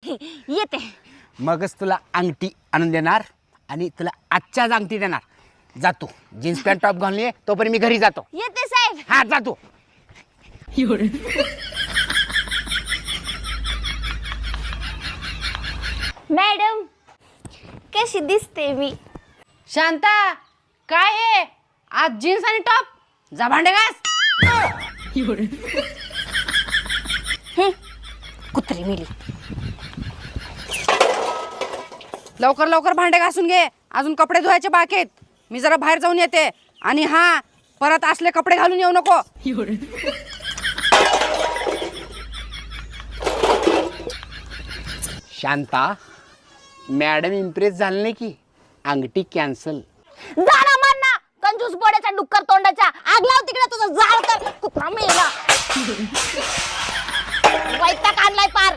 येते. मगच तुला अंगठी आणून देणार आणि तुला आजच्याच अंगठी देणार. जातो जीन्स पॅन्ट टॉप घालून ये, तोपर्यंत मी घरी जातो. येते साहेब. हा जातो. मॅडम कशी दिसते मी? शांता काय आहे आज जीन्स आणि टॉप? जा भांडे घास. कुत्री मिली. लवकर लवकर भांडे घासून घे, अजून कपडे धुवायचे बाकी आहेत. मी जरा बाहेर जाऊन येते. आणि हा परत असले कपडे घालून येऊ नको. शांता मॅडम इम्प्रेस झाली नाही की अंगठी कॅन्सल. जाणा मारना कंजूस बोड्याच्या डुक्कर तोंडाच्या. आग लाव तिकडे तुझं जाळ कर. कुत्रा मेला. वैताग आणलाय पार.